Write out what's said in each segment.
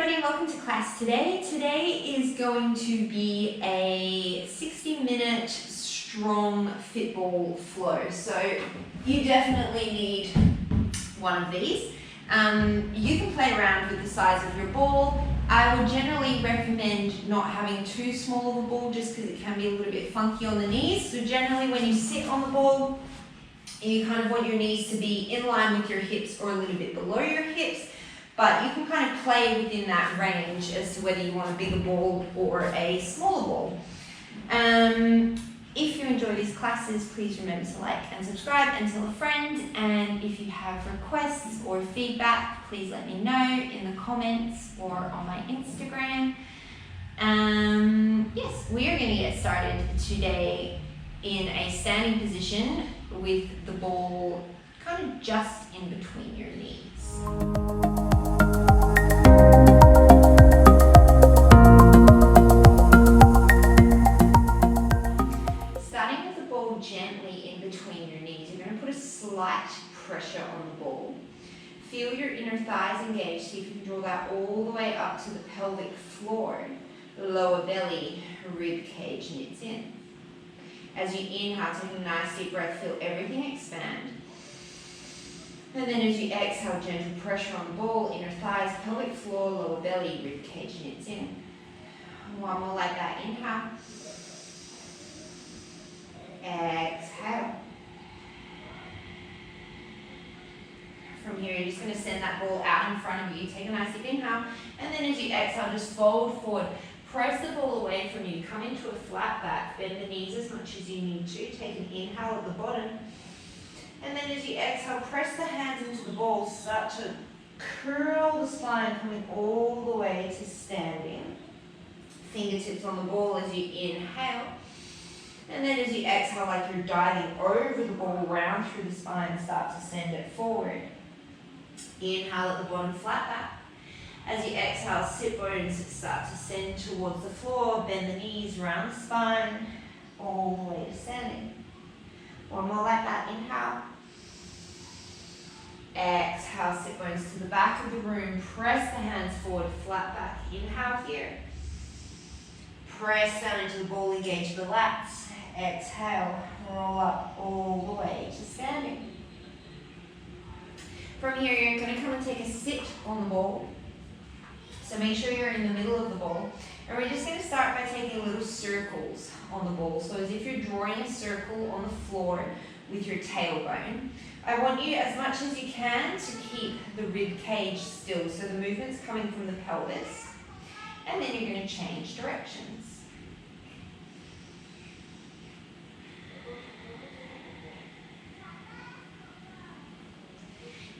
everybody and welcome to class today. Today is going to be a 60-minute strong fit ball flow. So you definitely need one of these. You can play around with the size of your ball. I would generally recommend not having too small of a ball just because it can be a little bit funky on the knees. So generally when you sit on the ball, you kind of want your knees to be in line with your hips or a little bit below your hips. But you can kind of play within that range as to whether you want a bigger ball or a smaller ball. If you enjoy these classes, please remember to like and subscribe and tell a friend. And if you have requests or feedback, please let me know in the comments or on my Instagram. Yes, we are going to get started today in a standing position with the ball kind of just in between your knees. Gently in between your knees, you're going to put a slight pressure on the ball. Feel your inner thighs engaged. See if you can draw that all the way up to the pelvic floor. Lower belly, rib cage knits in. As you inhale, take a nice deep breath, feel everything expand. And then as you exhale, gentle pressure on the ball, inner thighs, pelvic floor, lower belly, rib cage knits in. One more like that, inhale. Exhale. From here, you're just going to send that ball out in front of you. Take a nice deep inhale. And then as you exhale, just fold forward. Press the ball away from you. Come into a flat back. Bend the knees as much as you need to. Take an inhale at the bottom. And then as you exhale, press the hands into the ball. Start to curl the spine, coming all the way to standing. Fingertips on the ball as you inhale. And then as you exhale, like you're diving over the ball, round through the spine, start to send it forward. Inhale at the bottom, flat back. As you exhale, sit bones start to send towards the floor, bend the knees, round the spine, all the way to standing. One more like that, inhale. Exhale, sit bones to the back of the room, press the hands forward, flat back. Inhale here. Press down into the ball, engage the lats. Exhale, roll up all the way to standing. From here, you're going to come and take a sit on the ball. So make sure you're in the middle of the ball. And we're just going to start by taking little circles on the ball. So as if you're drawing a circle on the floor with your tailbone. I want you, as much as you can, to keep the rib cage still. So the movement's coming from the pelvis. And then you're going to change directions.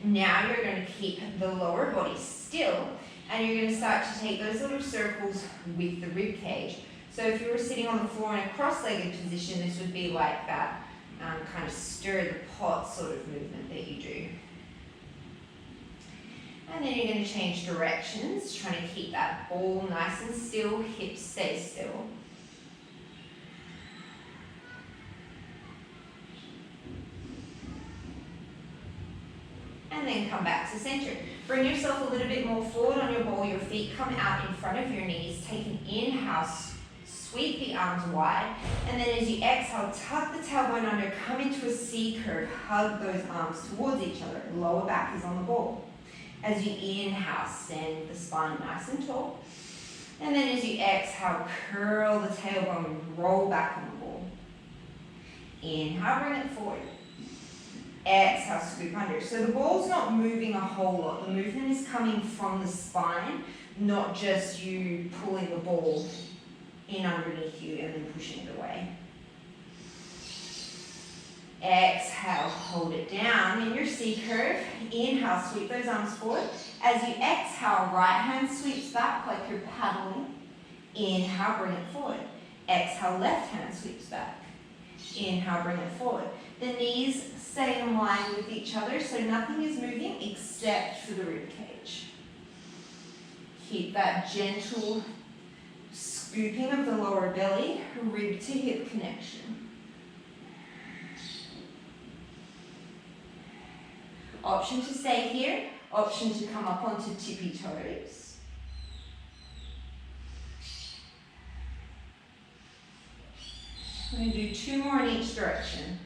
Now you're going to keep the lower body still, and you're going to start to take those little circles with the rib cage. So if you were sitting on the floor in a cross-legged position, this would be like that kind of stir the pot sort of movement that you do. And then you're going to change directions, trying to keep that ball nice and still, hips stay still. And then come back to center. Bring yourself a little bit more forward on your ball. Your feet come out in front of your knees. Take an inhale, sweep the arms wide. And then as you exhale, tuck the tailbone under, come into a C curve. Hug those arms towards each other. Lower back is on the ball. As you inhale, send the spine nice and tall. And then as you exhale, curl the tailbone, roll back on the ball. Inhale, bring it forward. Exhale, scoop under. So the ball's not moving a whole lot. The movement is coming from the spine, not just you pulling the ball in underneath you and then pushing it away. Exhale, hold it down in your C curve. Inhale, sweep those arms forward. As you exhale, right hand sweeps back like you're paddling. Inhale, bring it forward. Exhale, left hand sweeps back. Inhale, bring it forward. The knees stay in line with each other, so nothing is moving except for the rib cage. Keep that gentle scooping of the lower belly, rib to hip connection. Option to stay here, option to come up onto tippy toes. do 2 more in each direction.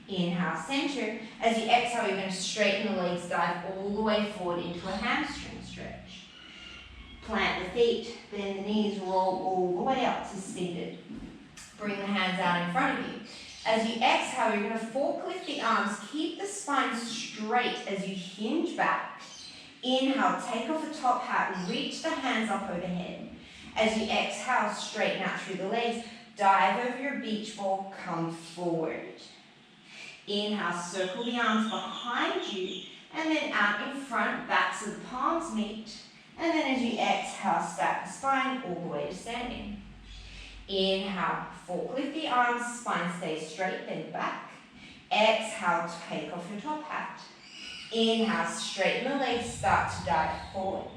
Inhale, center. As you exhale, you're going to straighten the legs, dive all the way forward into a hamstring stretch. Plant the feet, bend the knees, roll all the way up to seated. Bring the hands out in front of you. As you exhale, you're going to forklift the arms. Keep the spine straight as you hinge back. Inhale, take off the top hat, reach the hands up overhead. As you exhale, straighten out through the legs. Dive over your beach ball, come forward. Inhale, circle the arms behind you, and then out in front, back so the palms meet. And then as you exhale, stack the spine all the way to standing. Inhale, forklift the arms, spine stays straight, bend back. Exhale, take off your top hat. Inhale, straighten the legs, start to dive forward.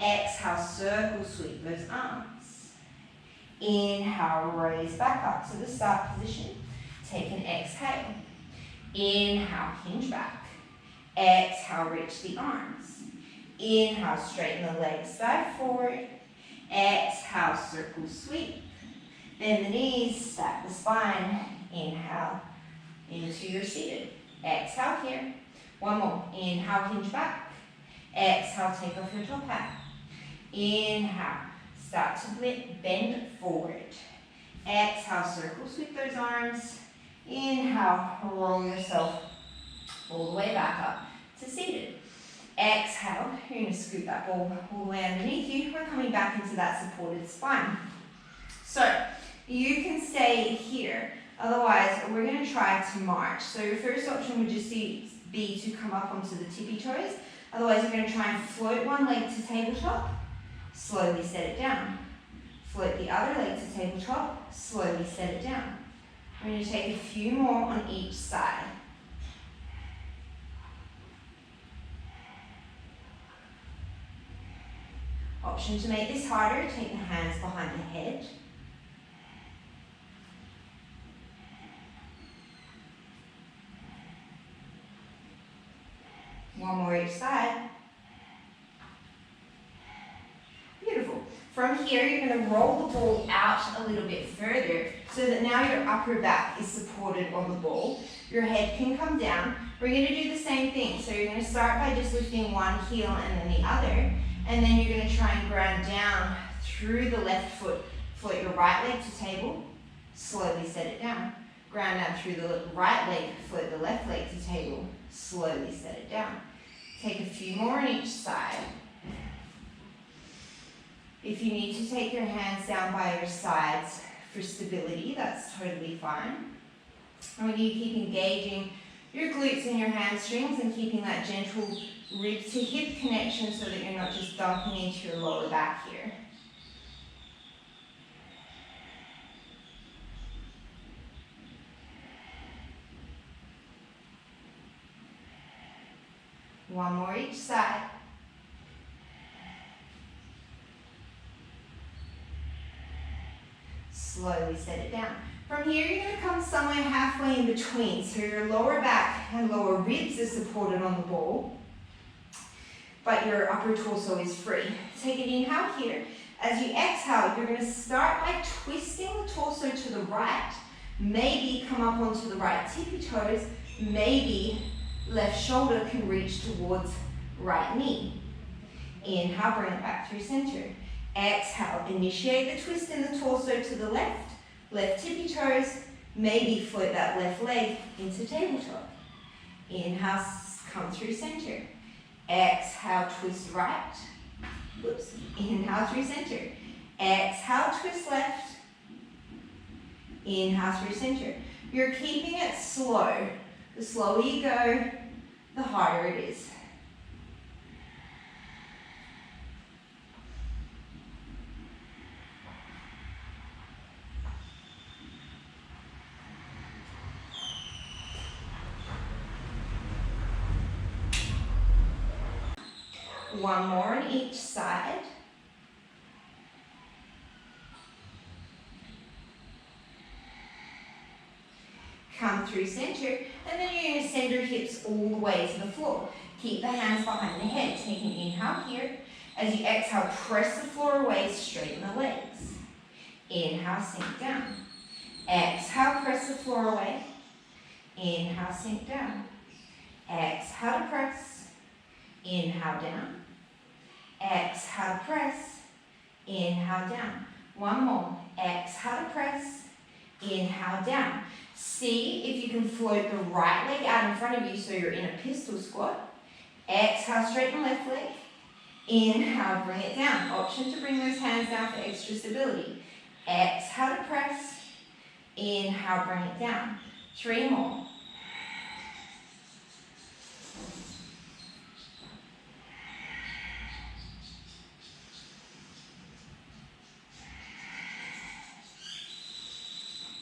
Exhale, circle, sweep those arms. Inhale, raise back up to the start position. Take an exhale. Inhale, hinge back. Exhale, reach the arms. Inhale, straighten the legs, dive forward. Exhale, circle, sweep. Bend the knees, stack the spine. Inhale, into your seated. Exhale here. One more. Inhale, hinge back. Exhale, take off your top hat. Inhale, start to bend forward. Exhale, circle, sweep those arms. Inhale, roll yourself all the way back up to seated. Exhale, you're going to scoot that ball all the way underneath you. We're coming back into that supported spine. So, you can stay here. Otherwise, we're going to try to march. So your first option would just be to come up onto the tippy toes. Otherwise, you're going to try and float one leg to tabletop. Slowly set it down. Float the other leg to tabletop. Slowly set it down. We're going to take a few more on each side. Option to make this harder, take the hands behind the head. One more each side. Beautiful. From here, you're going to roll the ball out a little bit further so that now your upper back is supported on the ball. Your head can come down. We're going to do the same thing. So you're going to start by just lifting one heel and then the other. And then you're going to try and ground down through the left foot. Float your right leg to table. Slowly set it down. Ground down through the right leg. Float the left leg to table. Slowly set it down. Take a few more on each side. If you need to take your hands down by your sides for stability, that's totally fine. And when you keep engaging your glutes and your hamstrings and keeping that gentle rib to hip connection so that you're not just dumping into your lower back here. One more each side. Slowly set it down. From here, you're going to come somewhere halfway in between. So your lower back and lower ribs are supported on the ball, but your upper torso is free. Take an inhale here. As you exhale, you're going to start by twisting the torso to the right. Maybe come up onto the right tippy toes. Maybe left shoulder can reach towards right knee. Inhale, bring it back through center. Exhale, initiate the twist in the torso to the left. Left tippy toes, maybe float that left leg into tabletop. Inhale, come through center. Exhale, twist right. Whoops. Inhale through center. Exhale, twist left. Inhale through center. You're keeping it slow. The slower you go, the harder it is. One more on each side. come through center, and then you're going to send your hips all the way to the floor. Keep the hands behind the head. Take an inhale here. As you exhale, press the floor away, straighten the legs. Inhale, sink down. Exhale, press the floor away. Inhale, sink down. Exhale to press. Inhale, down. Exhale to press. Inhale, down. One more. Exhale to press. Inhale, down. See if you can float the right leg out in front of you so you're in a pistol squat. Exhale, straighten left leg. Inhale, bring it down. Option to bring those hands down for extra stability. Exhale to press. Inhale, bring it down. 3 more.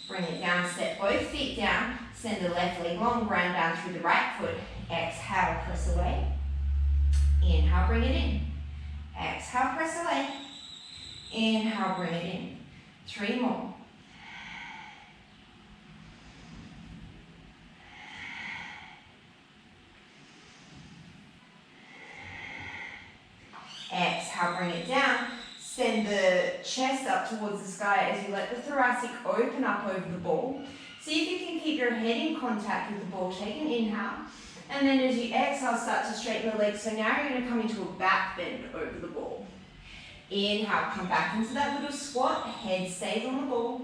Bring it down, step both feet down. Send the left leg long, ground down through the right foot. Exhale, press away. Inhale, bring it in. Exhale, press away. Inhale, bring it in. 3 more. Exhale, bring it down. Send the chest up towards the sky as you let the thoracic open up over the ball. See if you can keep your head in contact with the ball. Take an inhale. And then as you exhale, start to straighten the legs. So now you're going to come into a back bend over the ball. Inhale, come back into that little squat. Head stays on the ball.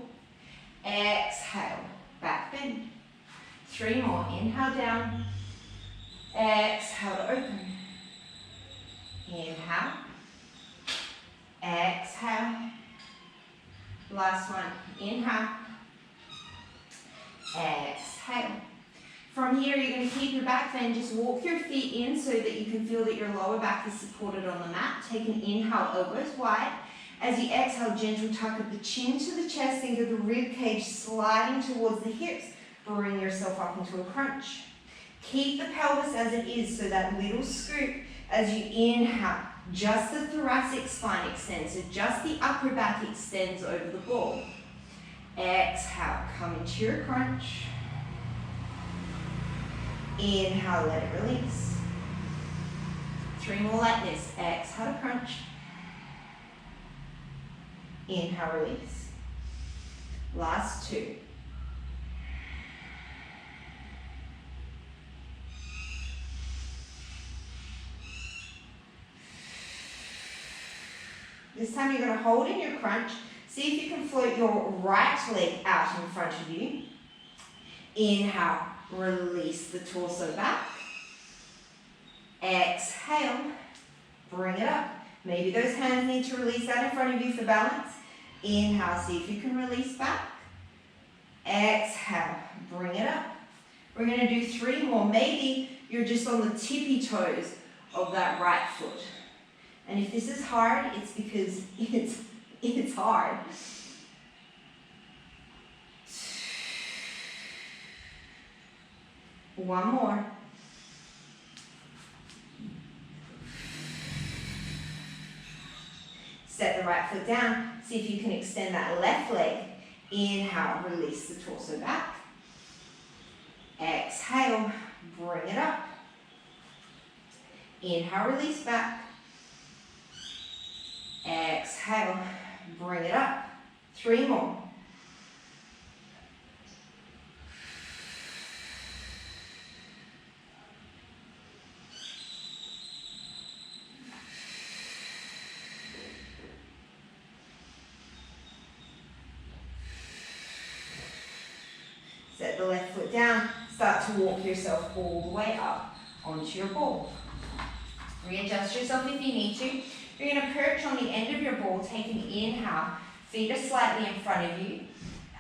Exhale, back bend. 3 more. Inhale down. Exhale to open. Inhale. Exhale. Last one. Inhale. Exhale. From here, you're going to keep your back bend. Just walk your feet in so that you can feel that your lower back is supported on the mat. Take an inhale, elbows wide. As you exhale, gentle tuck of the chin to the chest. Think of the rib cage sliding towards the hips. Bring yourself up into a crunch. Keep the pelvis as it is, so that little scoop as you inhale. Just the thoracic spine extends, so just the upper back extends over the ball. Exhale, come into your crunch. Inhale, let it release. 3 more like this. Exhale to crunch. Inhale, release. Last 2. This time you're going to hold in your crunch. See if you can float your right leg out in front of you. Inhale, release the torso back. Exhale, bring it up. Maybe those hands need to release out in front of you for balance. Inhale, see if you can release back. Exhale, bring it up. We're going to do 3 more. Maybe you're just on the tippy toes of that right foot. And if this is hard, it's because it's hard. One more. Step the right foot down. See if you can extend that left leg. Inhale, release the torso back. Exhale, bring it up. Inhale, release back. Exhale, bring it up. 3 more. Set the left foot down. Start to walk yourself all the way up onto your ball. Readjust yourself if you need to. You're going to perch on the end of your ball. Take an inhale. Feet are slightly in front of you.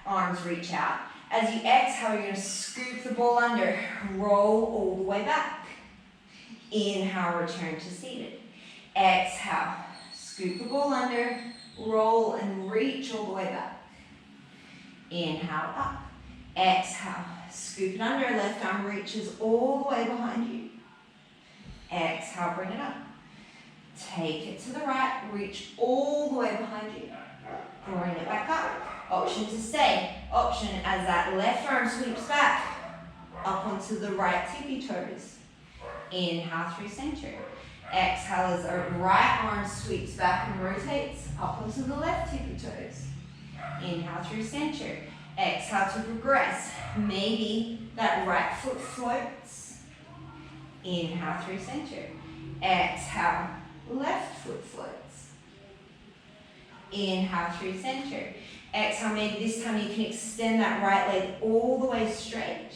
Arms reach out. As you exhale, you're going to scoop the ball under. Roll all the way back. Inhale, return to seated. Exhale, scoop the ball under. Roll and reach all the way back. Inhale, up. Exhale, scoop it under. Left arm reaches all the way behind you. Exhale, bring it up. Take it to the right, reach all the way behind you. Bring it back up. Option to stay. Option as that left arm sweeps back up onto the right tippy toes. Inhale through center. Exhale as the right arm sweeps back and rotates up onto the left tippy toes. Inhale through center. Exhale to progress. Maybe that right foot floats. Inhale through center. Exhale, left foot floats. Inhale through center. Exhale, maybe this time you can extend that right leg all the way straight.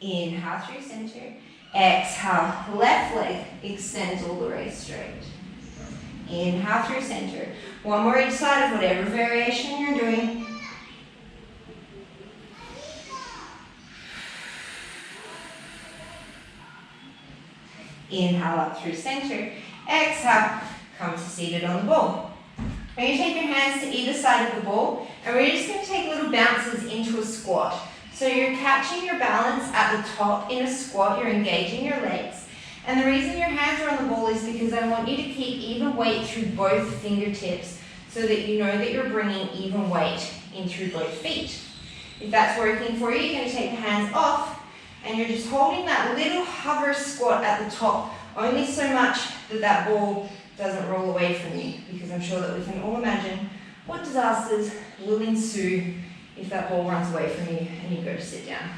Inhale through center. Exhale, left leg extends all the way straight. Inhale through center. One more each side of whatever variation you're doing. Inhale up through center. Exhale, come to seated on the ball. We're going to take your hands to either side of the ball, and we're just going to take little bounces into a squat. So you're catching your balance at the top in a squat, you're engaging your legs. And the reason your hands are on the ball is because I want you to keep even weight through both fingertips so that you know that you're bringing even weight in through both feet. If that's working for you, you're going to take the hands off and you're just holding that little hover squat at the top, only so much that that ball doesn't roll away from you, because I'm sure that we can all imagine what disasters will ensue if that ball runs away from you and you go to sit down.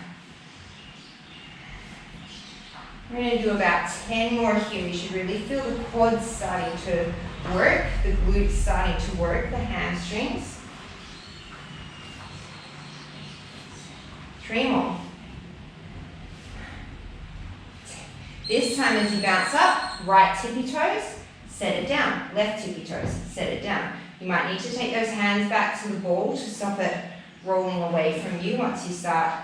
We're going to do about 10 more here. You should really feel the quads starting to work, the glutes starting to work, the hamstrings. 3 more. This time as you bounce up, right tippy toes, set it down. Left tippy toes, set it down. You might need to take those hands back to the ball to stop it rolling away from you once you start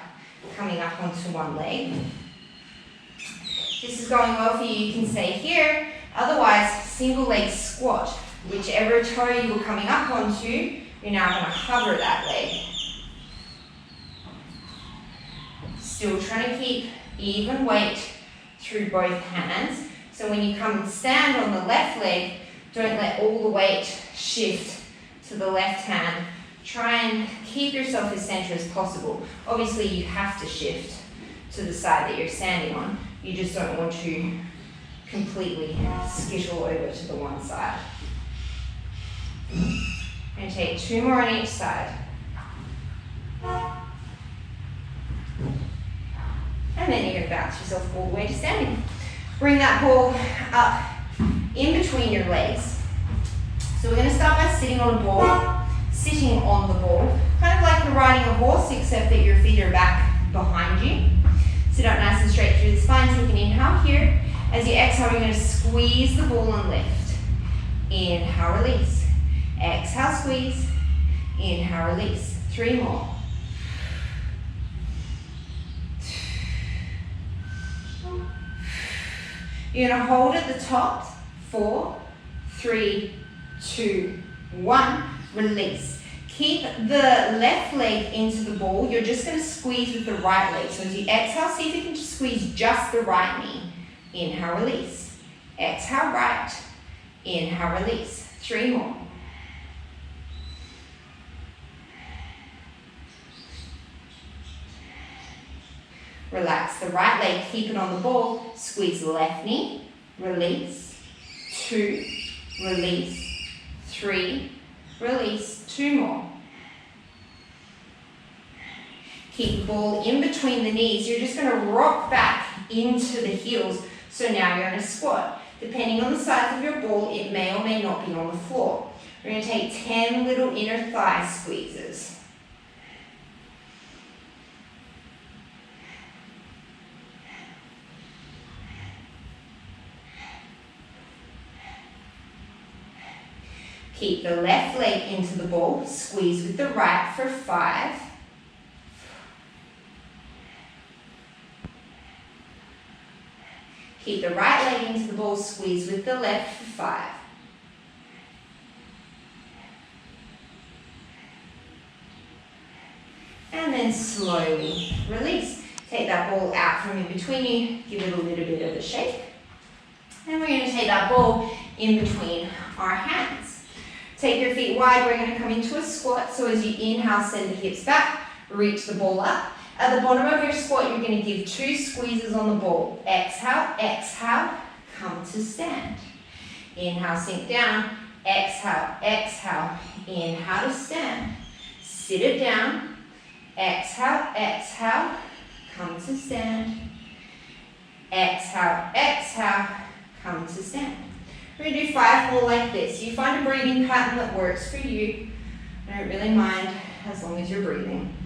coming up onto one leg. If this is going well for you, you can stay here. Otherwise, single leg squat. Whichever toe you were coming up onto, you're now going to hover that leg. Still trying to keep even weight through both hands. So when you come and stand on the left leg, don't let all the weight shift to the left hand. Try and keep yourself as centered as possible. Obviously, you have to shift to the side that you're standing on. You just don't want to completely skittle over to the one side. And take 2 more on each side. And then you're going to bounce yourself all the way to standing. Bring that ball up in between your legs. So we're going to start by sitting on a ball, sitting on the ball, kind of like you're riding a horse, except that your feet are back behind you. Sit up nice and straight through the spine. Take an inhale here. As you exhale, you're going to squeeze the ball and lift. Inhale, release. Exhale, squeeze. Inhale, release. 3 more. You're going to hold at the top. 4, 3, 2, 1. Release. Keep the left leg into the ball. You're just going to squeeze with the right leg. So as you exhale, see if you can just squeeze just the right knee. Inhale, release. Exhale, right. Inhale, release. 3 more. Relax the right leg, keep it on the ball. Squeeze the left knee. Release. 2. Release. 3. Release. 2 more. Keep the ball in between the knees. You're just going to rock back into the heels. So now you're in a squat. Depending on the size of your ball, it may or may not be on the floor. We're going to take 10 little inner thigh squeezes. Keep the left leg into the ball. Squeeze with the right for 5. Keep the right leg into the ball. Squeeze with the left for 5. And then slowly release. Take that ball out from in between you. Give it a little bit of a shake. And we're going to take that ball in between our hands. Take your feet wide, we're going to come into a squat. So as you inhale, send the hips back, reach the ball up. At the bottom of your squat, you're going to give 2 squeezes on the ball. Exhale, exhale, come to stand. Inhale, sink down. Exhale, exhale, inhale to stand. Sit it down. Exhale, exhale, come to stand. Exhale, exhale, come to stand. We're going to do 5 more like this. You find a breathing pattern that works for you. I don't really mind as long as you're breathing.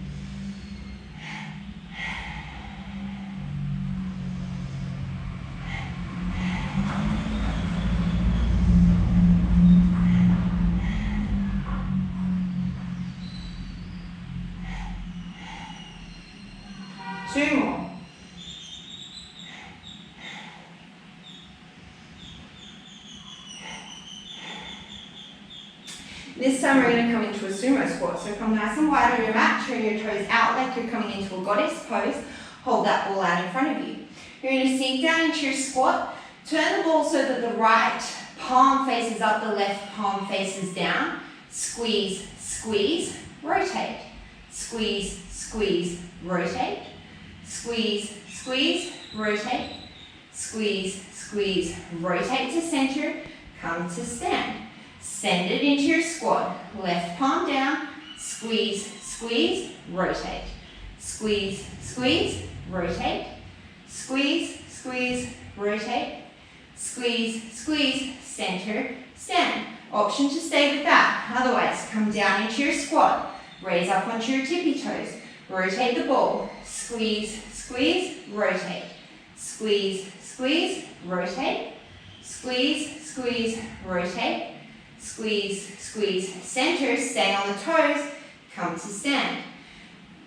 Two more. This time we're going to come into a sumo squat. So come nice and wide on your mat, turn your toes out like you're coming into a goddess pose. Hold that ball out in front of you. You're going to sink down into your squat. Turn the ball so that the right palm faces up, the left palm faces down. Squeeze, squeeze, rotate. Squeeze, squeeze, rotate. Squeeze, squeeze, rotate. Squeeze, squeeze, rotate to center. Come to stand. Send it into your squat. Left palm down. Squeeze, squeeze, rotate. Squeeze, squeeze, rotate. Squeeze, squeeze, rotate. Squeeze, squeeze, center, stand. Option to stay with that. Otherwise, come down into your squat. Raise up onto your tippy toes. Rotate the ball. Squeeze, squeeze, rotate. Squeeze, squeeze, rotate. Squeeze, squeeze, rotate. Squeeze, squeeze, center, stay on the toes, come to stand.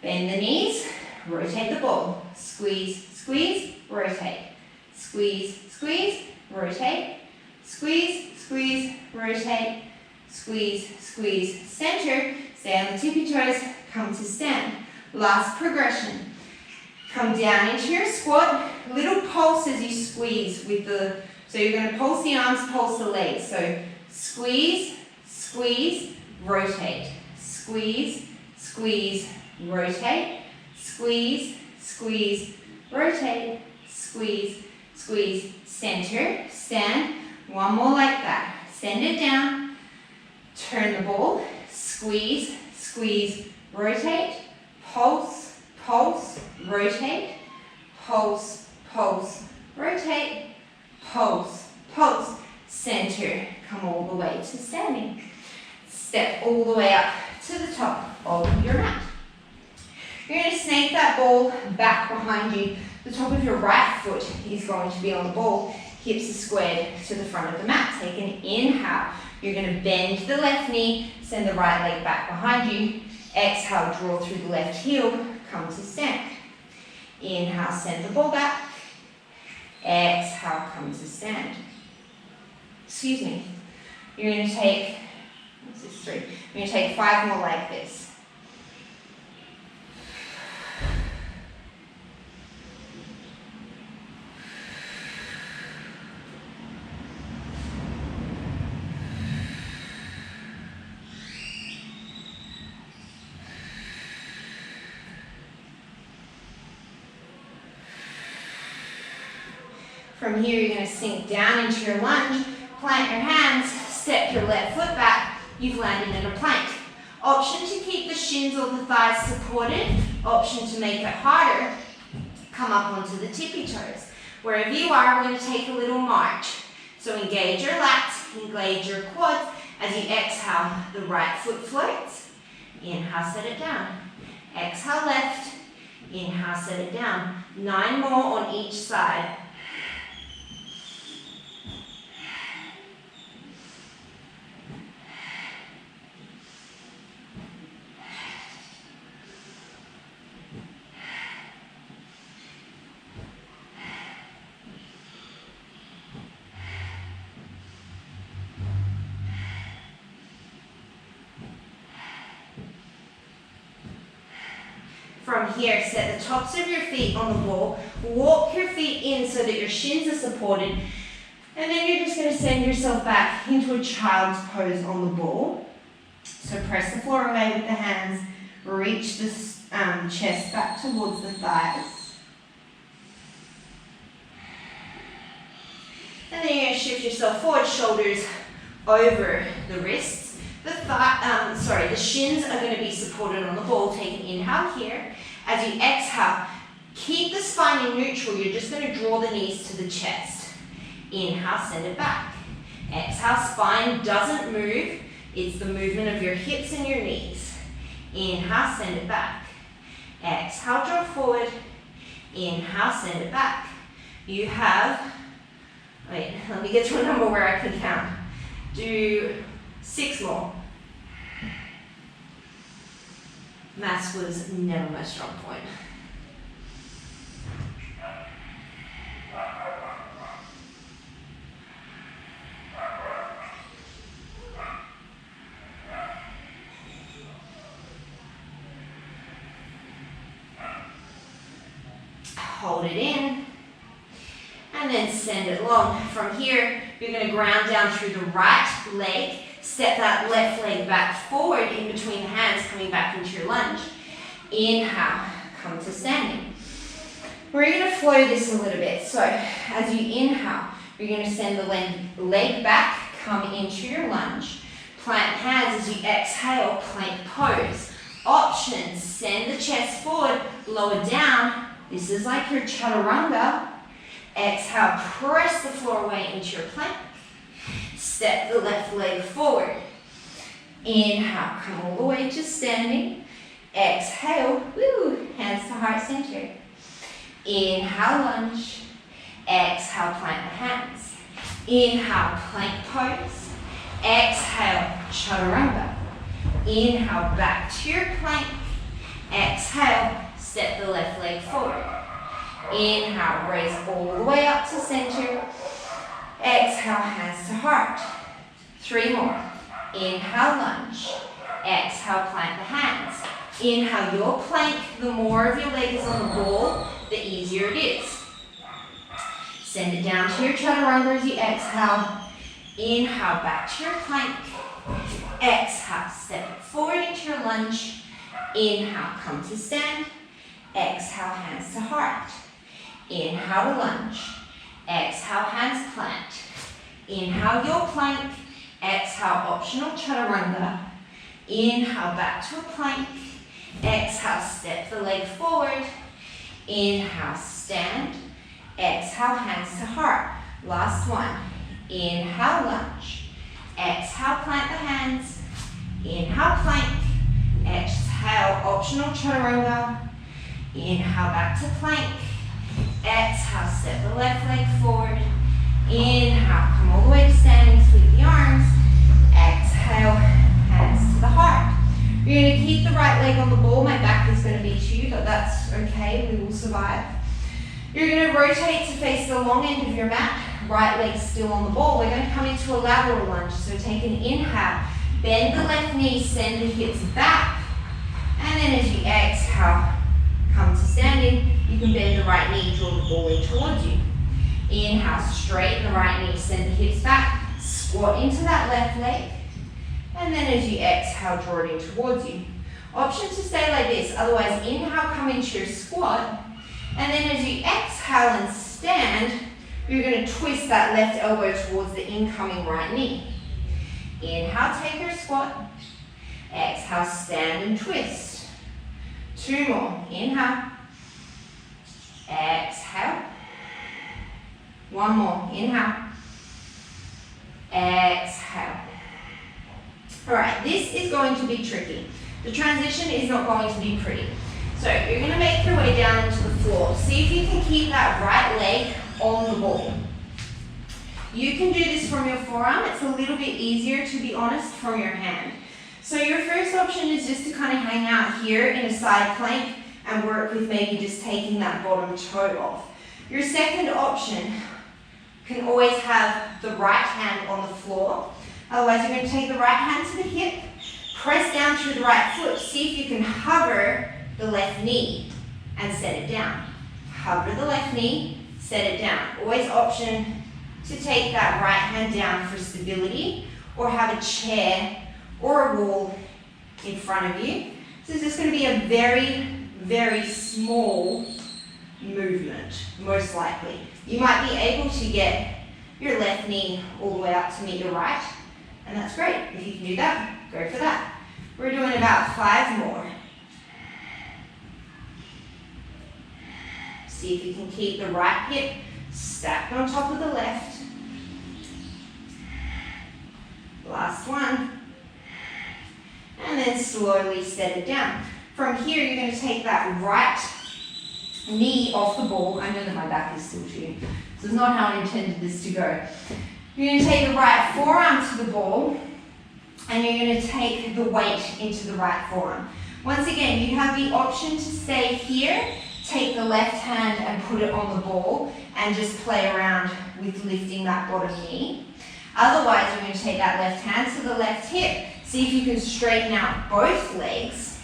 Bend the knees, rotate the ball. Squeeze, squeeze, rotate. Squeeze, squeeze, rotate. Squeeze, squeeze, rotate. Squeeze, squeeze, center, stay on the tippy toes, come to stand. Last progression. Come down into your squat, little pulse as you squeeze with the, so you're going to pulse the arms, pulse the legs. So squeeze, squeeze, rotate. Squeeze, squeeze, rotate. Squeeze, squeeze, rotate. Squeeze, squeeze, center, stand. One more like that. Send it down. Turn the ball. Squeeze, squeeze, rotate. Pulse, pulse, rotate. Pulse, pulse, rotate. Pulse, pulse, center. Come all the way to standing. Step all the way up to the top of your mat. You're going to snake that ball back behind you. The top of your right foot is going to be on the ball. Hips are squared to the front of the mat. Take an inhale. You're going to bend the left knee, send the right leg back behind you. Exhale, draw through the left heel, come to stand. Inhale, send the ball back. Exhale, come to stand. Excuse me. You're going to take, this is 3. You're going to take 5 more like this. From here, you're going to sink down into your lunge, plant your hands, step your left foot back. You've landed in a plank. Option to keep the shins or the thighs supported. Option to make it harder. Come up onto the tippy toes. Wherever you are, we're going to take a little march. So engage your lats, engage your quads. As you exhale, the right foot floats. Inhale, set it down. Exhale, left. Inhale, set it down. 9 more on each side. From here, set the tops of your feet on the wall. Walk your feet in so that your shins are supported. And then you're just going to send yourself back into a child's pose on the ball. So press the floor away with the hands, reach the chest back towards the thighs. And then you're going to shift yourself forward, shoulders over the wrists. The shins are going to be supported on the ball. Take an inhale here. As you exhale, keep the spine in neutral. You're just going to draw the knees to the chest. Inhale, send it back. Exhale, spine doesn't move. It's the movement of your hips and your knees. Inhale, send it back. Exhale, draw forward. Inhale, send it back. You have, wait, let me get to a number where I can count. Do 6 more. Maths was never my strong point. Hold it in, and then send it long. From here, you're going to ground down through the right leg, step that left leg back forward in between the hands, coming back into your lunge. Inhale, come to standing. We're going to flow this a little bit. So as you inhale, you're going to send the leg back, come into your lunge. Plant hands as you exhale, plank pose. Options, send the chest forward, lower down. This is like your chaturanga. Exhale, press the floor away into your plank. Step the left leg forward. Inhale, come all the way to standing. Exhale, hands to heart center. Inhale, lunge. Exhale, plant the hands. Inhale, plank pose. Exhale, chaturanga. Inhale, back to your plank. Exhale, step the left leg forward. Inhale, raise all the way up to center. Exhale, hands to heart. 3 more. Inhale, lunge. Exhale, plant the hands. Inhale, your plank. The more of your leg is on the ball, the easier it is. Send it down to your chaturanga as you exhale. Inhale, back to your plank. Exhale, step it forward into your lunge. Inhale, come to stand. Exhale, hands to heart. Inhale, lunge. Exhale, hands plant. Inhale, your plank. Exhale, optional chaturanga. Inhale, back to a plank. Exhale, step the leg forward. Inhale, stand. Exhale, hands to heart. Last one. Inhale, lunge. Exhale, plant the hands. Inhale, plank. Exhale, optional chaturanga. Inhale, back to plank. Exhale, step the left leg forward. Inhale, come all the way to standing, sweep the arms. Exhale, hands to the heart. You're going to keep the right leg on the ball. My back is going to beat you, but that's okay, we will survive. You're going to rotate to face the long end of your mat. Right leg still on the ball. We're going to come into a lateral lunge. So take an inhale, bend the left knee, send the hips back. And then as you exhale, come to standing. You can bend the right knee, draw the ball in towards you. Inhale, straighten the right knee, send the hips back. Squat into that left leg. And then as you exhale, draw it in towards you. Option to stay like this. Otherwise, inhale, come into your squat. And then as you exhale and stand, you're going to twist that left elbow towards the incoming right knee. Inhale, take your squat. Exhale, stand and twist. 2 more. Inhale. Exhale. 1 more. Inhale. Exhale. All right, this is going to be tricky. The transition is not going to be pretty. So you're going to make your way down into the floor. See if you can keep that right leg on the ball. You can do this from your forearm. It's a little bit easier, to be honest, from your hand. So your first option is just to kind of hang out here in a side plank and work with maybe just taking that bottom toe off. Your second option can always have the right hand on the floor. Otherwise, you're going to take the right hand to the hip, press down through the right foot. See if you can hover the left knee and set it down. Hover the left knee, set it down. Always option to take that right hand down for stability, or have a chair or a wall in front of you. So this is going to be a very, very small movement, most likely. You might be able to get your left knee all the way up to meet your right, and that's great. If you can do that, go for that. We're doing about 5 more. See if you can keep the right hip stacked on top of the left. Last one. And then slowly set it down. From here, you're going to take that right knee off the ball. I know that my back is still to you, so it's not how I intended this to go. You're going to take the right forearm to the ball, and you're going to take the weight into the right forearm. Once again, you have the option to stay here, take the left hand and put it on the ball, and just play around with lifting that bottom knee. Otherwise, you're going to take that left hand to the left hip. See if you can straighten out both legs,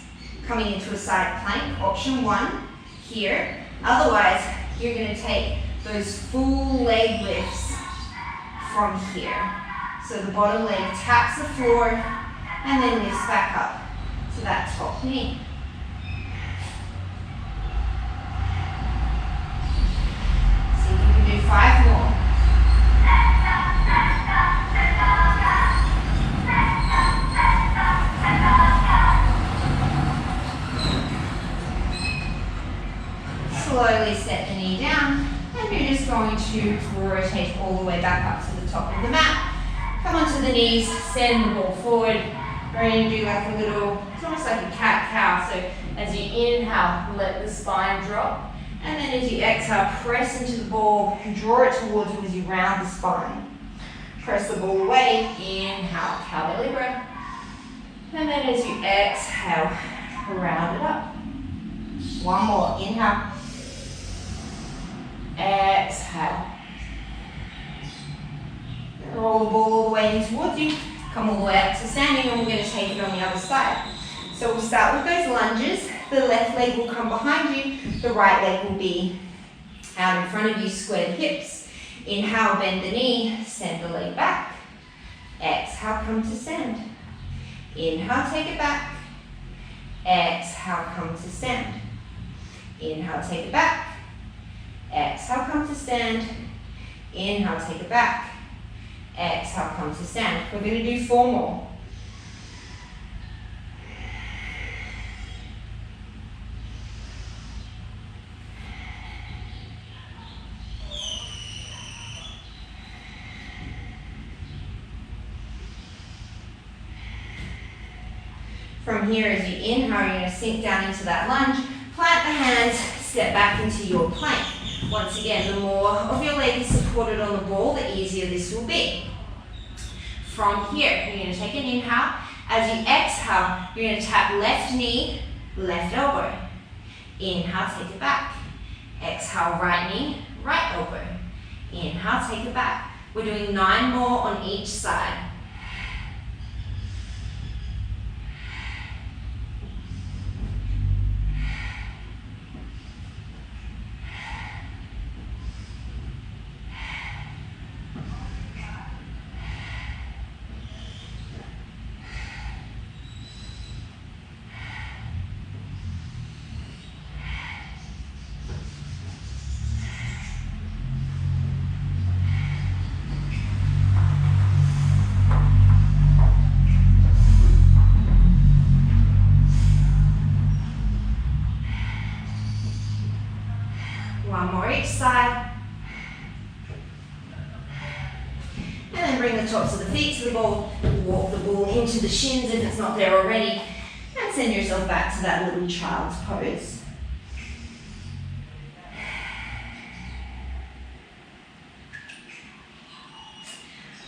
coming into a side plank, option 1 here. Otherwise, you're going to take those full leg lifts from here. So the bottom leg taps the floor and then lifts back up to that top knee. See if you can do 5 more. Slowly set the knee down, and you're just going to rotate all the way back up to the top of the mat. Come onto the knees, send the ball forward. We're going to do like a little, it's almost like a cat-cow. So as you inhale, let the spine drop. And then as you exhale, press into the ball and draw it towards you as you round the spine. Press the ball away, inhale, cow belly breath. And then as you exhale, round it up. One more, inhale. Exhale. Roll the ball all the way in towards you. Come all the way up to standing, and we're going to take it on the other side. So we'll start with those lunges. The left leg will come behind you. The right leg will be out in front of you, square the hips. Inhale, bend the knee, send the leg back. Exhale, come to stand. Inhale, take it back. Exhale, come to stand. Inhale, take it back. Exhale, come to stand. Inhale, take it back. Exhale, come to stand. We're going to do 4 more. From here, as you inhale, you're going to sink down into that lunge, plant the hands, step back into your plank. Once again, the more of your leg is supported on the ball, the easier this will be. From here, you're going to take an inhale. As you exhale, you're going to tap left knee, left elbow. Inhale, take it back. Exhale, right knee, right elbow. Inhale, take it back. We're doing 9 more on each side. One more each side. And then bring the tops of the feet to the ball. Walk the ball into the shins if it's not there already. And send yourself back to that little child's pose.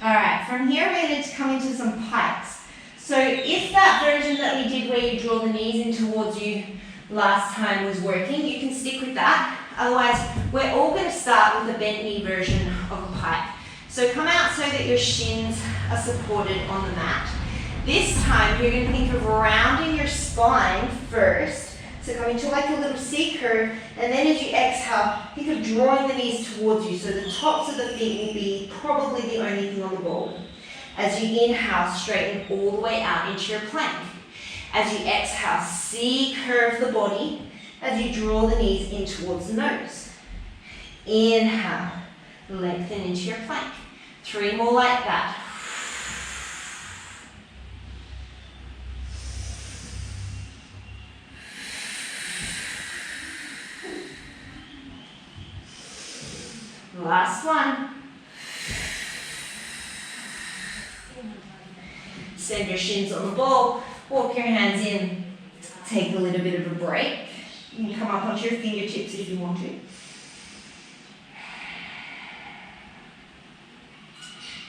Alright, from here we're going to come into some pikes. So if that version that we did where you draw the knees in towards you last time was working, you can stick with that. Otherwise, we're all going to start with the bent knee version of a pike. So come out so that your shins are supported on the mat. This time, you're going to think of rounding your spine first. So come into like a little C curve, and then as you exhale, think of drawing the knees towards you. So the tops of the feet will be probably the only thing on the ball. As you inhale, straighten all the way out into your plank. As you exhale, C curve the body as you draw the knees in towards the nose. Inhale, lengthen into your plank. 3 more like that. Last one. Send your shins on the ball, walk your hands in, take a little bit of a break. You can come up onto your fingertips if you want to.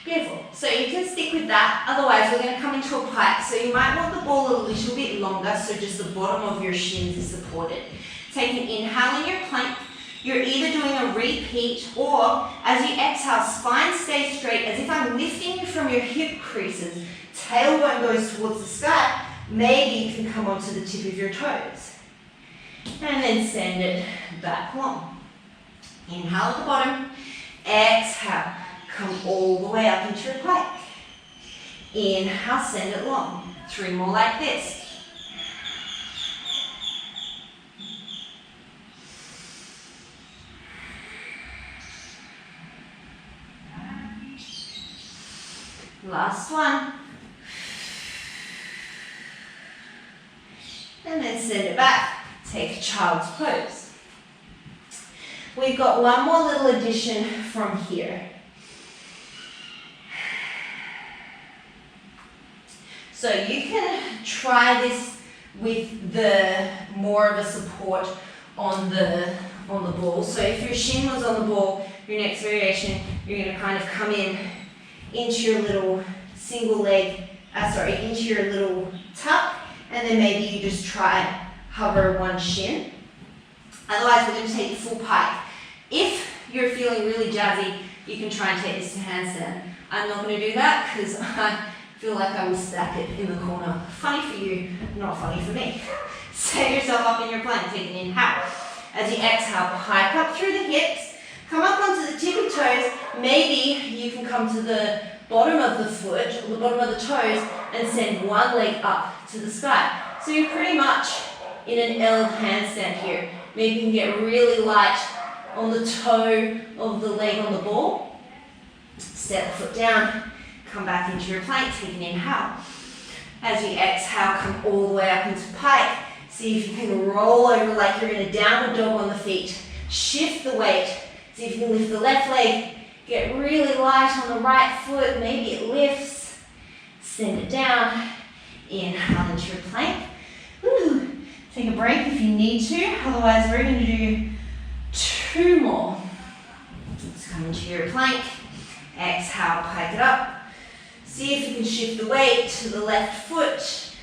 Beautiful. So you can stick with that, otherwise we're going to come into a pike. So you might want the ball a little bit longer, so just the bottom of your shins is supported. Take an inhale in your plank. You're either doing a repeat, or as you exhale, spine stays straight as if I'm lifting you from your hip creases. Tailbone goes towards the sky. Maybe you can come onto the tip of your toes. And then send it back long. Inhale at the bottom. Exhale. Come all the way up into your plank. Inhale, send it long. 3 more like this. Last one. And then send it back. Take a child's pose. We've got one more little addition from here. So you can try this with the more of a support on the ball. So if your shin was on the ball, your next variation, you're going to kind of come in into your little single leg, into your little tuck, and then maybe you just try hover one shin. Otherwise, we're going to take the full pike. If you're feeling really jazzy, you can try and take this to handstand. I'm not going to do that because I feel like I will stack it in the corner. Funny for you, not funny for me. Set yourself up in your plank, take an inhale. As you exhale, pike up through the hips, come up onto the tippy toes. Maybe you can come to the bottom of the foot, or the bottom of the toes, and send one leg up to the sky. So you're pretty much in an L handstand here. Maybe you can get really light on the toe of the leg on the ball. Set the foot down, come back into your plank, take an inhale. As you exhale, come all the way up into pike. See if you can roll over like you're in a downward dog on the feet. Shift the weight. See if you can lift the left leg. Get really light on the right foot. Maybe it lifts. Send it down. Inhale into your plank. Woo. Take a break if you need to. Otherwise, we're going to do 2 more. Let's come into your plank. Exhale, pike it up. See if you can shift the weight to the left foot.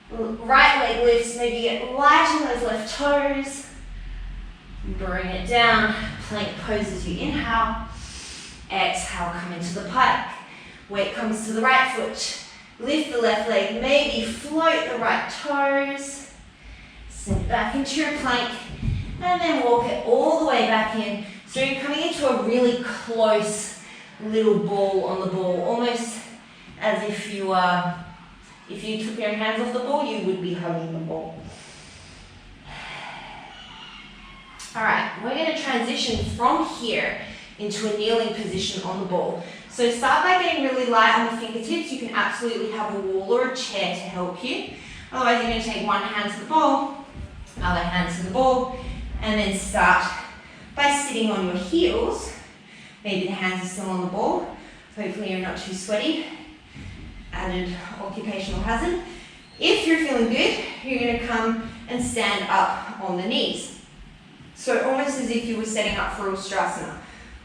Right leg lifts, maybe get light on those left toes. Bring it down, plank pose as you inhale. Exhale, come into the pike. Weight comes to the right foot. Lift the left leg, maybe float the right toes. Send it back into your plank. And then walk it all the way back in. So you're coming into a really close little ball on the ball, almost as if you if you took your hands off the ball, you would be hugging the ball. All right, we're going to transition from here into a kneeling position on the ball. So start by getting really light on the fingertips. You can absolutely have a wall or a chair to help you. Otherwise, you're going to take one hand to the ball, other hand to the ball, and then start by sitting on your heels. Maybe the hands are still on the ball. Hopefully you're not too sweaty. Added occupational hazard. If you're feeling good, you're going to come and stand up on the knees. So almost as if you were setting up for Ustrasana.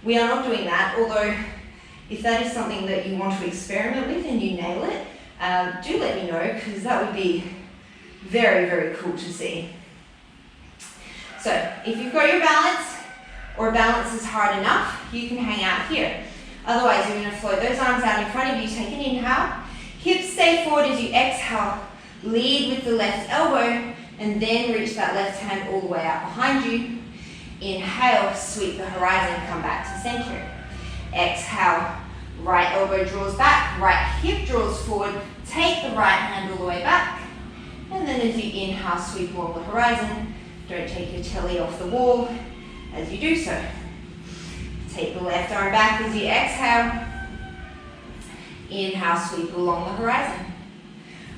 We are not doing that, although if that is something that you want to experiment with and you nail it, do let me know, because that would be very, very cool to see. So if you've got your balance, or balance is hard enough, you can hang out here. Otherwise, you're going to float those arms out in front of you, take an inhale. Hips stay forward as you exhale. Lead with the left elbow, and and then reach that left hand all the way out behind you. Inhale, sweep the horizon, come back to center. Exhale, right elbow draws back, right hip draws forward, take the right hand all the way back, and then as you inhale, sweep along the horizon. Don't take your telly off the wall as you do so. Take the left arm back as you exhale. Inhale, sweep along the horizon.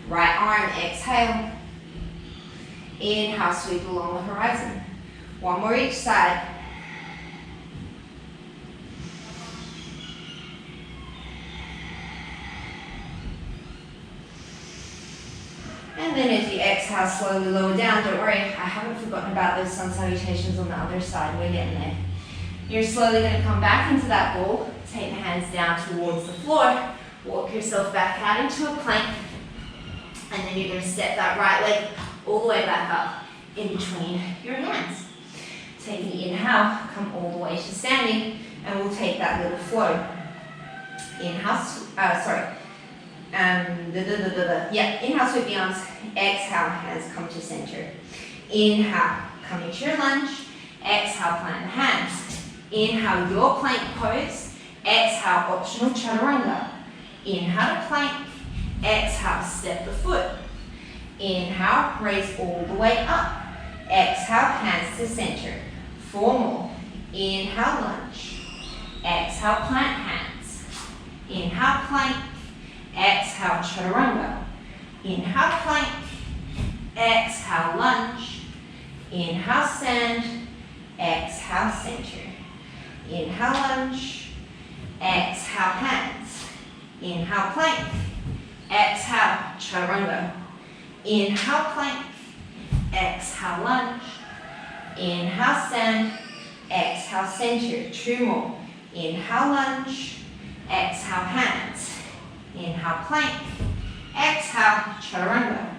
Right arm, exhale. Inhale, sweep along the horizon. One more each side. And then as you exhale, slowly lower down. Don't worry, I haven't forgotten about those sun salutations on the other side. We're getting there. You're slowly going to come back into that ball. Take the hands down towards the floor. Walk yourself back out into a plank. And then you're going to step that right leg all the way back up in between your hands. Take the inhale, come all the way to standing, and we'll take that little flow. Inhale, inhale, sweep the arms. Exhale, hands come to center. Inhale, come into your lunge. Exhale, plant the hands. Inhale, your plank pose. Exhale, optional chaturanga. Inhale to plank. Exhale, step the foot. Inhale, raise all the way up. Exhale, hands to center. 4 more. Inhale, lunge. Exhale, plant hands. Inhale, plank. Exhale, chaturanga. Inhale, plank. Exhale, lunge. Inhale, stand. Exhale, center. Inhale, lunge. Exhale, hands. Inhale, plank. Exhale, chaturanga. Inhale, plank. Exhale, lunge. Inhale, stand. Exhale, center. 2 more. Inhale, lunge. Exhale, hands. Inhale, plank. Exhale, chaturanga.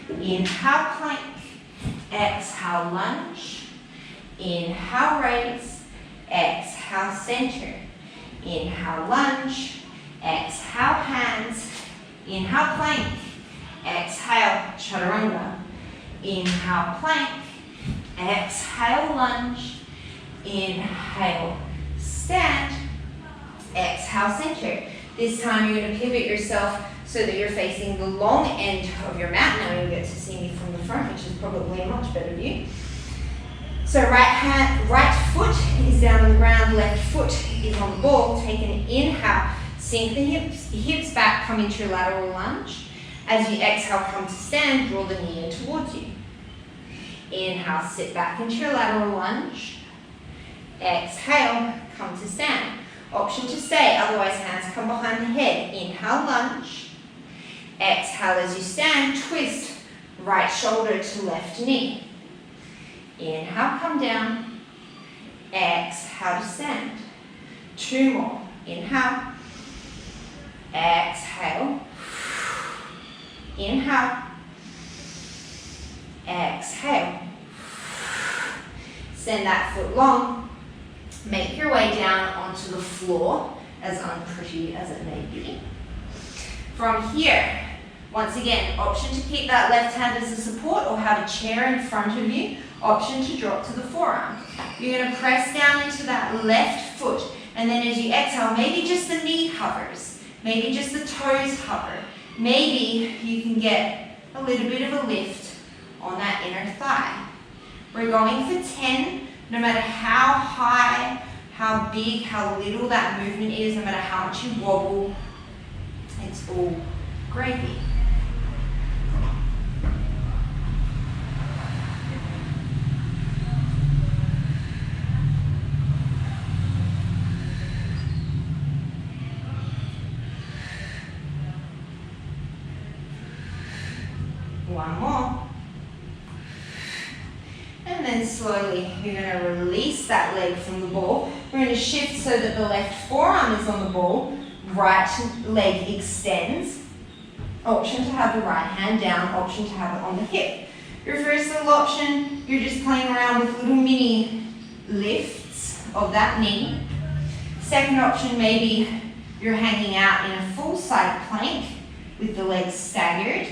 Inhale, plank. Exhale, lunge. Inhale, raise. Exhale, center. Inhale, lunge. Exhale, hands. Inhale, plank. Exhale, chaturanga. Inhale, plank. Exhale, lunge. Inhale, stand. Exhale, center. This time you're going to pivot yourself so that you're facing the long end of your mat. Now you get to see me from the front, which is probably a much better view. So right foot is down on the ground, left foot is on the ball. Take an inhale, sink the hips back, come into your lateral lunge. As you exhale, come to stand, draw the knee in towards you. Inhale, sit back into your lateral lunge. Exhale, come to stand. Option to stay, otherwise hands come behind the head. Inhale, lunge. Exhale as you stand, twist right shoulder to left knee. Inhale, come down. Exhale to stand. 2 more. Inhale. Exhale. Inhale. Exhale. Send that foot long. Make your way down onto the floor, as unpretty as it may be. From here, once again, option to keep that left hand as a support or have a chair in front of you. Option to drop to the forearm. You're going to press down into that left foot, and then as you exhale, maybe just the knee hovers. Maybe just the toes hover. Maybe you can get a little bit of a lift on that inner thigh. We're going for 10, no matter how high, how big, how little that movement is, no matter how much you wobble, it's all gravy. One more. And then slowly, you're going to release that leg from the ball. We're going to shift so that the left forearm is on the ball. Right leg extends. Option to have the right hand down. Option to have it on the hip. Your first little option, you're just playing around with little mini lifts of that knee. Second option, maybe you're hanging out in a full side plank with the legs staggered.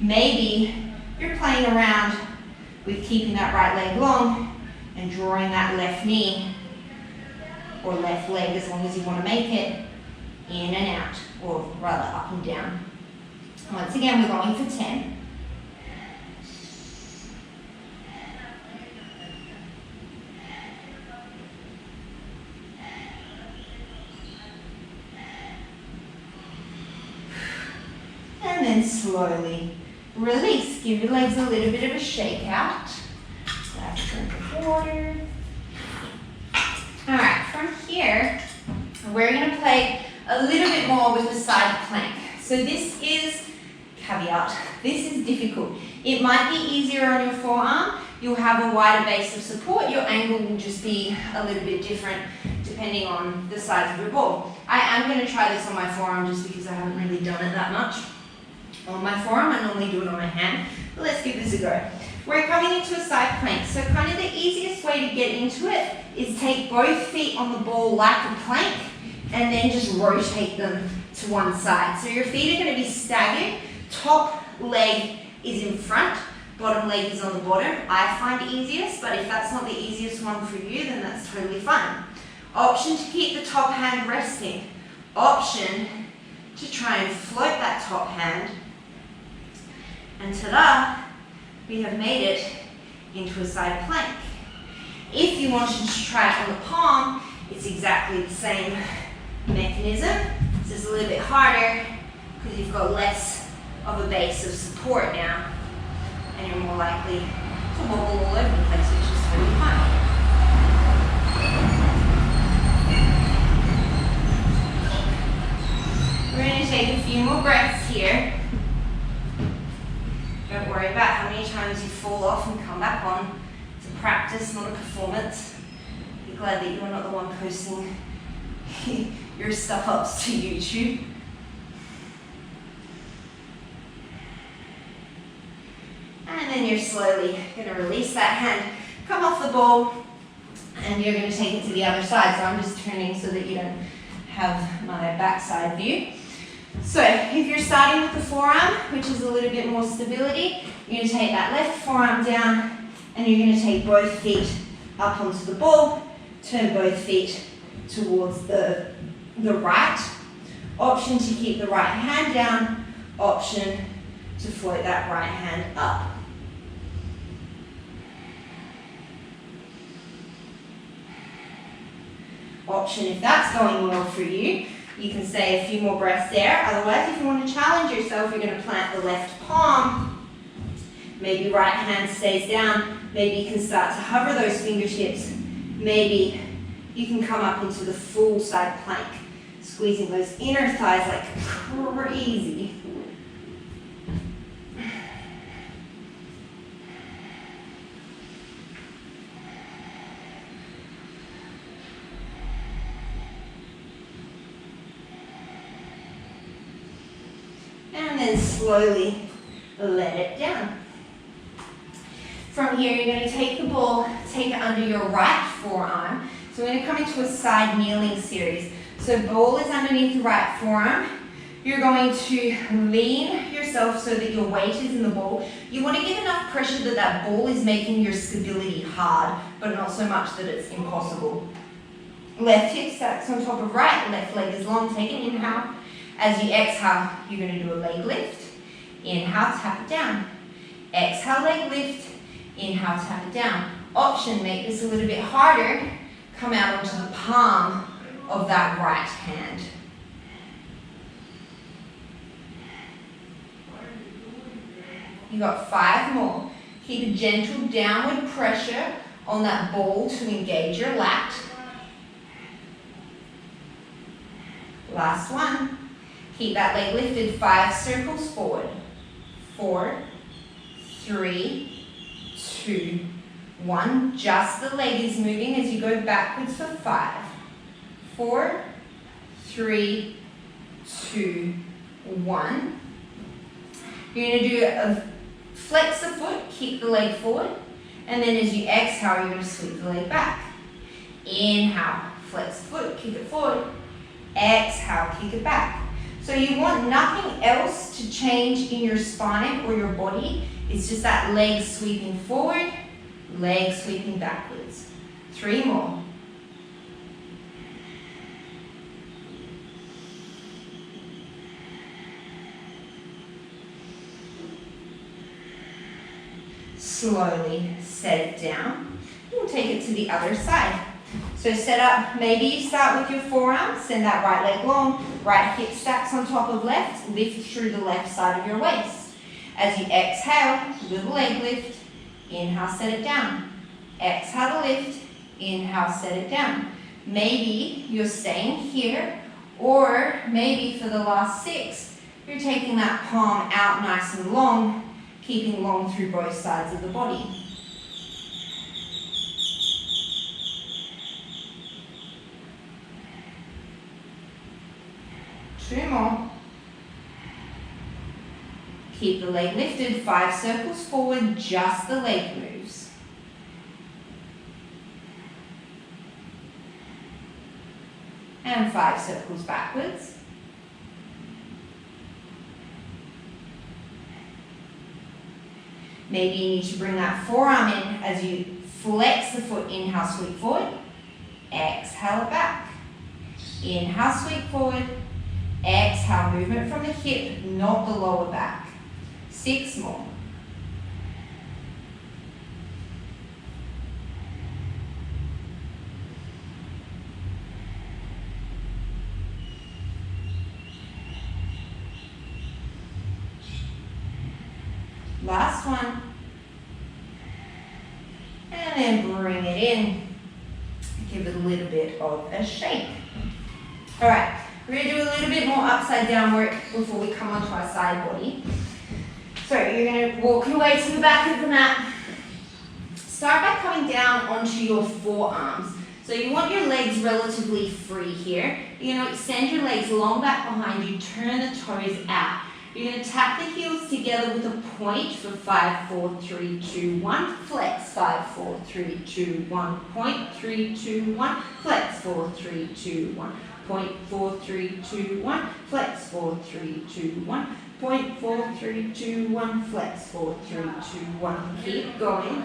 Maybe you're playing around with keeping that right leg long and drawing that left knee or left leg, as long as you want to make it, in and out, or rather up and down. Once again, we're going for 10. And then slowly release. Give your legs a little bit of a shake out. Last drink of water. All right, from here, we're going to play a little bit more with the side plank. So this is, caveat, this is difficult. It might be easier on your forearm. You'll have a wider base of support. Your angle will just be a little bit different depending on the size of your ball. I am going to try this on my forearm just because I haven't really done it that much on my forearm. I normally do it on my hand, but let's give this a go. We're coming into a side plank. So kind of the easiest way to get into it is take both feet on the ball like a plank and then just rotate them to one side. So your feet are going to be staggered. Top leg is in front, bottom leg is on the bottom. I find it easiest, but if that's not the easiest one for you, then that's totally fine. Option to keep the top hand resting. Option to try and float that top hand. And ta-da, we have made it into a side plank. If you wanted to try it on the palm, it's exactly the same mechanism. It's just a little bit harder because you've got less of a base of support now, and you're more likely to wobble all over the place, which is totally fine. We're going to take a few more breaths here. Don't worry about how many times you fall off and come back on. It's a practice, not a performance. Be glad that you're not the one posting your stuff ups to YouTube. And then you're slowly going to release that hand, come off the ball, and you're going to take it to the other side. So I'm just turning so that you don't have my backside view. So if you're starting with the forearm, which is a little bit more stability, you're going to take that left forearm down and you're going to take both feet up onto the ball, turn both feet towards the right. Option to keep the right hand down, option to float that right hand up. Option, if that's going well for you, you can stay a few more breaths there. Otherwise, if you want to challenge yourself, you're going to plant the left palm. Maybe right hand stays down. Maybe you can start to hover those fingertips. Maybe you can come up into the full side plank, squeezing those inner thighs like crazy. And then slowly let it down. From here, you're going to take the ball, take it under your right forearm. So we're going to come into a side kneeling series. So ball is underneath the right forearm. You're going to lean yourself so that your weight is in the ball. You want to give enough pressure that that ball is making your stability hard, but not so much that it's impossible. Left hip stacks on top of right, left leg is long. Take an inhale. As you exhale, you're going to do a leg lift. Inhale, tap it down. Exhale, leg lift. Inhale, tap it down. Option, make this a little bit harder. Come out onto the palm of that right hand. You got 5 more. Keep a gentle downward pressure on that ball to engage your lat. Last one. Keep that leg lifted, 5 circles forward. 4, 3, 2, 1. Just the leg is moving as you go backwards for 5. 4, 3, 2, 1. You're going to do a flex the foot, kick the leg forward, and then as you exhale, you're going to sweep the leg back. Inhale, flex the foot, kick it forward. Exhale, kick it back. So you want nothing else to change in your spine or your body. It's just that leg sweeping forward, leg sweeping backwards. 3 more. Slowly set it down. We'll take it to the other side. So set up, maybe you start with your forearms, send that right leg long, right hip stacks on top of left, lift through the left side of your waist. As you exhale, little leg lift, inhale, set it down. Exhale to lift, inhale, set it down. Maybe you're staying here, or maybe for the last 6, you're taking that palm out nice and long, keeping long through both sides of the body. Two more. Keep the leg lifted, 5 circles forward, just the leg moves. And 5 circles backwards. Maybe you need to bring that forearm in as you flex the foot, inhale, sweep forward, exhale back. Inhale, sweep forward, exhale, movement from the hip, not the lower back. 6 more. Last one. And then bring it in. Give it a little bit of a shake. All right, we're going to do a little bit more upside down work before we come onto our side body. So you're going to walk your way to the back of the mat. Start by coming down onto your forearms. So you want your legs relatively free here. You're going to extend your legs long back behind you, turn the toes out. You're going to tap the heels together with a point for 5, 4, 3, 2, 1. Flex, 5, 4, 3, 2, 1. Point, 3, 2, 1. Flex, 4, 3, 2, 1. Point, 4, 3, 2, 1. Flex, 4, 3, 2, 1. Point, 4, 3, 2, 1. Flex, 4, 3, 2, 1. Keep going.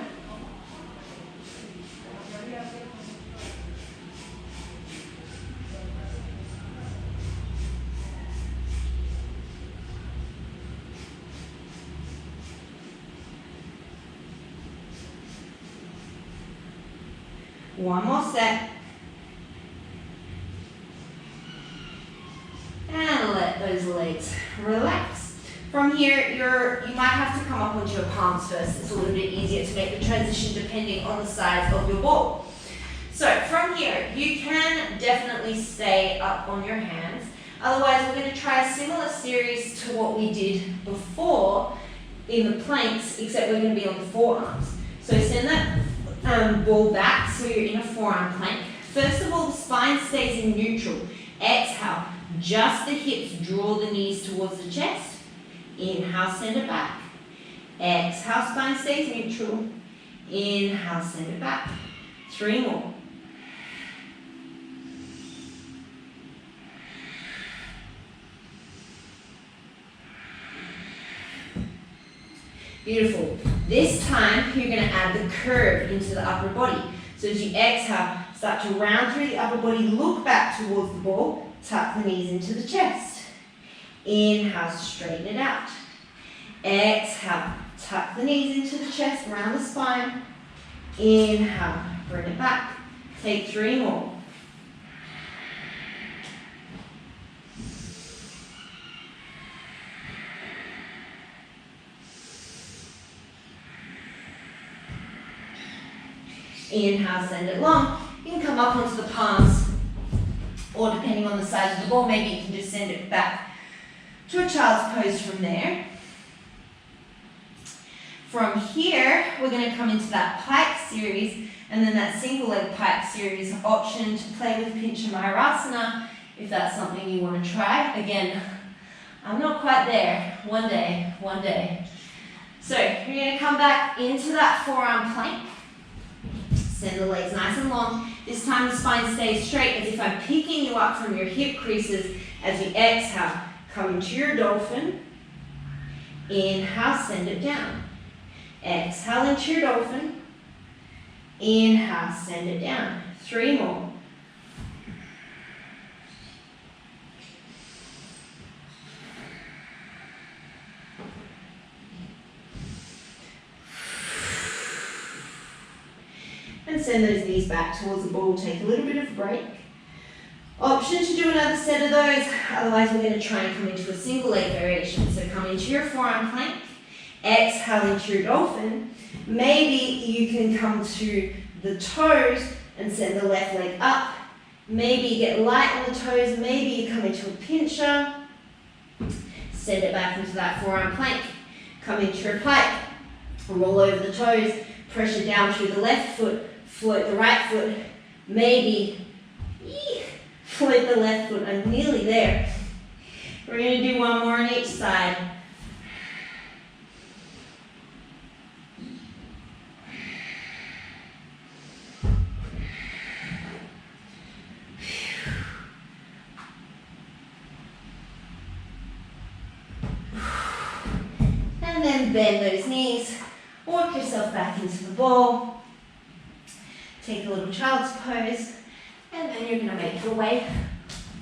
One more set. And let those legs relax. From here, you might have to come up onto your palms first. It's a little bit easier to make the transition depending on the size of your ball. So from here, you can definitely stay up on your hands. Otherwise, we're going to try a similar series to what we did before in the planks, except we're going to be on the forearms. So send that ball back so you're in a forearm plank. First of all, the spine stays in neutral. Exhale, just the hips, draw the knees towards the chest. Inhale, send it back. Exhale, spine stays neutral. Inhale, send it back. 3 more. Beautiful. This time, you're going to add the curve into the upper body. So as you exhale, start to round through the upper body, look back towards the ball, tuck the knees into the chest. Inhale, straighten it out. Exhale, tuck the knees into the chest, around the spine. Inhale, bring it back. Take 3 more. Inhale, send it long. You can come up onto the palms, or depending on the size of the ball, maybe you can just send it back to a child's pose from there. From here, we're going to come into that pike series, and then that single leg pike series option to play with Pinchamayurasana, if that's something you want to try. Again, I'm not quite there. One day, one day. So you're going to come back into that forearm plank. Send the legs nice and long. This time the spine stays straight as if I'm picking you up from your hip creases. As you exhale, come into your dolphin. Inhale, send it down. Exhale into your dolphin. Inhale, send it down. 3 more. And send those knees back towards the ball. Take a little bit of a break. Option to do another set of those, otherwise we're going to try and come into a single leg variation. So come into your forearm plank, exhale into your dolphin. Maybe you can come to the toes and send the left leg up. Maybe you get light on the toes, maybe you come into a pincher. Send it back into that forearm plank. Come into your pike, roll over the toes, pressure down through the left foot, float the right foot, maybe float the left foot. I'm nearly there. We're going to do one more on each side. And then bend those knees, walk yourself back into the ball, take a little child's pose, and then you're going to make your way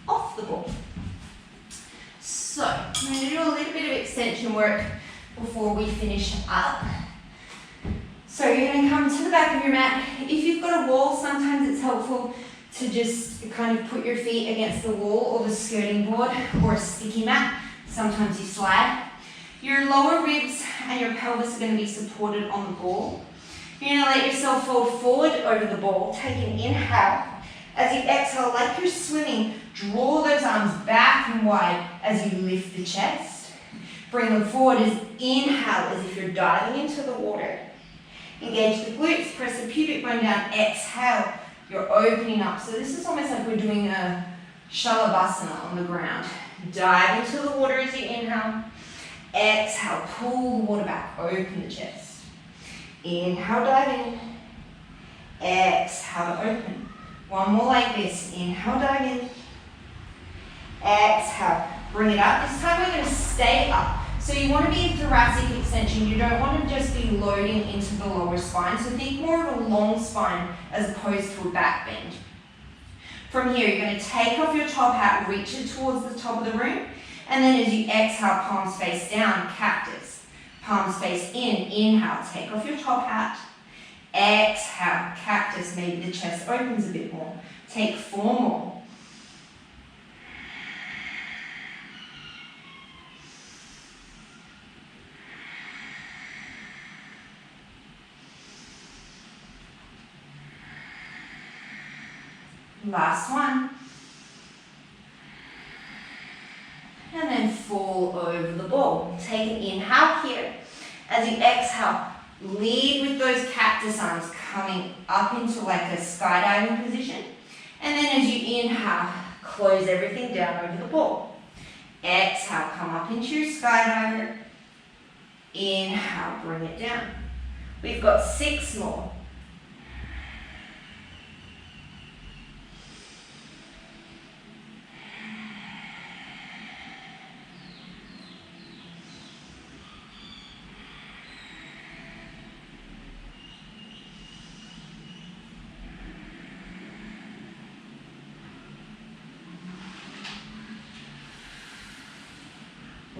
off the ball. So, I'm going to do a little bit of extension work before we finish up. So you're going to come to the back of your mat. If you've got a wall, sometimes it's helpful to just kind of put your feet against the wall or the skirting board or a sticky mat. Sometimes you slide. Your lower ribs and your pelvis are going to be supported on the ball. You're going to let yourself fold forward over the ball. Take an inhale. As you exhale, like you're swimming, draw those arms back and wide as you lift the chest. Bring them forward as inhale, as if you're diving into the water. Engage the glutes, press the pubic bone down. Exhale, you're opening up. So this is almost like we're doing a shalabhasana on the ground. Dive into the water as you inhale. Exhale, pull the water back, open the chest. Inhale, dive in. Exhale, open. One more like this. Inhale, dive in. Exhale, bring it up. This time we're going to stay up. So you want to be in thoracic extension. You don't want to just be loading into the lower spine. So think more of a long spine as opposed to a back bend. From here, you're going to take off your top hat, reach it towards the top of the room. And then as you exhale, palms face down, cactus. Palms face in, inhale, take off your top hat. Exhale, cactus, maybe the chest opens a bit more. Take 4 more. Last one. And then fall over the ball. Take an inhale here. As you exhale, lead with those cactus arms coming up into like a skydiving position. And then as you inhale, close everything down over the ball. Exhale, come up into your skydiver. Inhale, bring it down. We've got 6 more.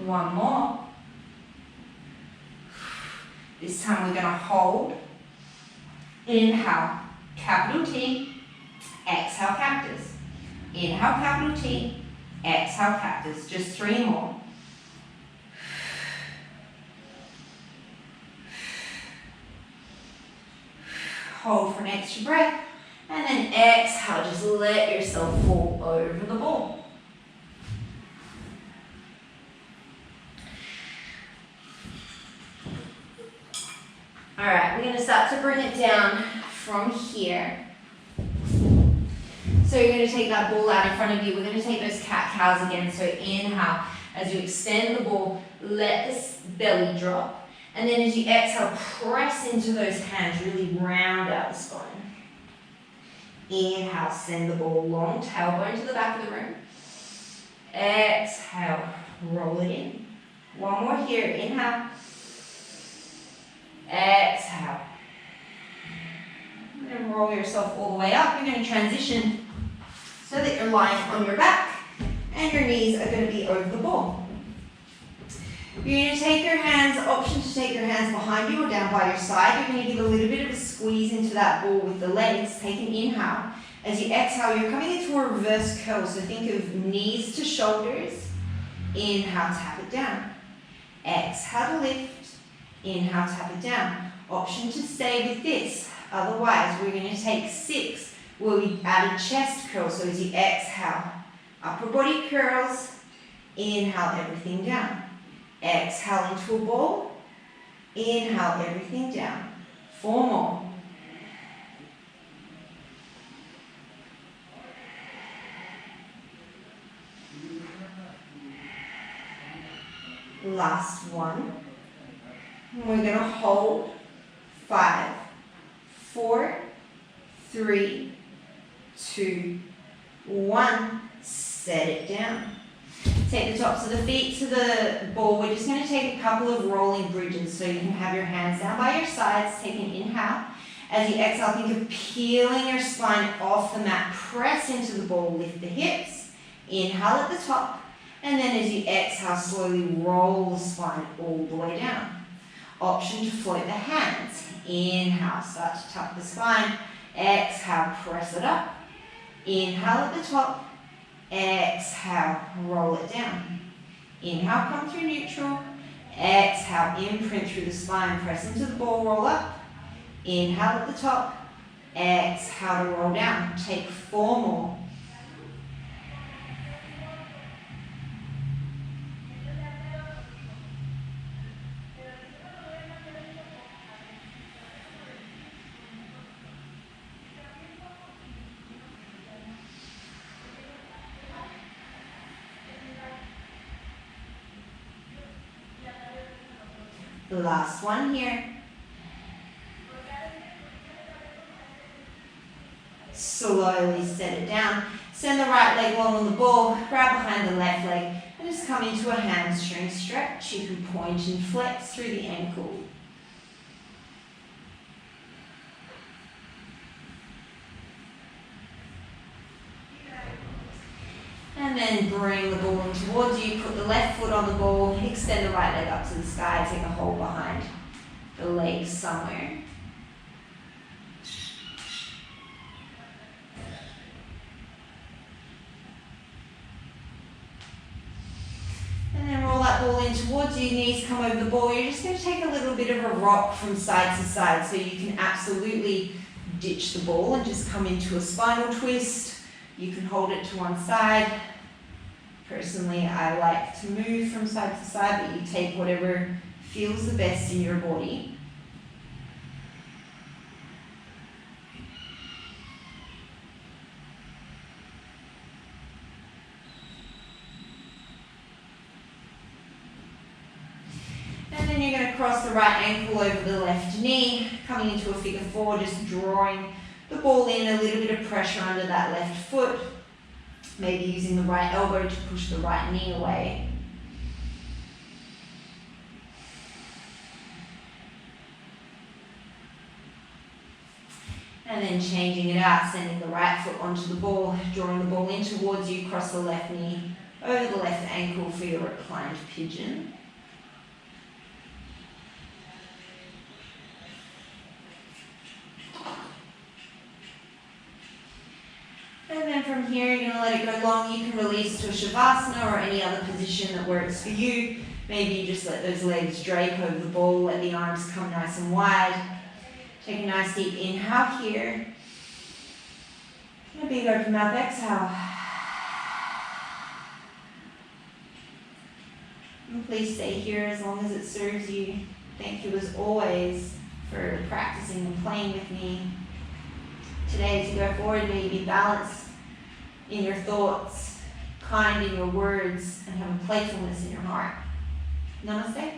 One more. This time we're going to hold. Inhale, capital T. Exhale, cactus. Inhale, capital T. Exhale, cactus. Just 3 more. Hold for an extra breath. And then exhale, just let yourself fall over the ball. Alright, we're going to start to bring it down from here. So you're going to take that ball out in front of you. We're going to take those cat-cows again. So inhale, as you extend the ball, let the belly drop. And then as you exhale, press into those hands, really round out the spine. Inhale, send the ball long, tailbone to the back of the room. Exhale, roll it in. One more here, inhale, exhale. You're going to roll yourself all the way up. You're going to transition so that you're lying on your back and your knees are going to be over the ball. You're going to take your hands, option to take your hands behind you or down by your side. You're going to give a little bit of a squeeze into that ball with the legs. Take an inhale. As you exhale, you're coming into a reverse curl. So think of knees to shoulders. Inhale, tap it down. Exhale to lift. Inhale, tap it down. Option to stay with this. Otherwise, we're going to take 6 where we add a chest curl. So as you exhale, upper body curls. Inhale, everything down. Exhale into a ball. Inhale, everything down. 4 more. Last one. And we're going to hold. 5, 4, 3, 2, 1. Set it down. Take the tops of the feet to the ball. We're just going to take a couple of rolling bridges so you can have your hands down by your sides. Take an inhale. As you exhale, think of peeling your spine off the mat. Press into the ball, lift the hips. Inhale at the top. And then as you exhale, slowly roll the spine all the way down. Option to float the hands. Inhale, start to tuck the spine. Exhale, press it up. Inhale at the top. Exhale, roll it down. Inhale, come through neutral. Exhale, imprint through the spine. Press into the ball, roll up. Inhale at the top. Exhale to roll down. Take 4 more. The last one here. Slowly set it down. Send the right leg long on the ball, grab behind the left leg, and just come into a hamstring stretch. You can point and flex through the ankle. And then bring the ball in towards you, put the left foot on the ball, extend the right leg up to the sky, take a hold behind the legs somewhere. And then roll that ball in towards you, knees come over the ball. You're just going to take a little bit of a rock from side to side so you can absolutely ditch the ball and just come into a spinal twist. You can hold it to one side. Personally, I like to move from side to side, but you take whatever feels the best in your body. And then you're going to cross the right ankle over the left knee, coming into a figure 4, just drawing the ball in, a little bit of pressure under that left foot, maybe using the right elbow to push the right knee away. And then changing it out, sending the right foot onto the ball, drawing the ball in towards you, cross the left knee over the left ankle for your reclined pigeon. And then from here, you're going to let it go long. You can release to a Shavasana or any other position that works for you. Maybe you just let those legs drape over the ball, let the arms come nice and wide. Take a nice deep inhale here. And a big open mouth exhale. And please stay here as long as it serves you. Thank you as always for practicing and playing with me. Today, as you go forward, may you be balanced in your thoughts, kind in your words, and have a playfulness in your heart. Namaste.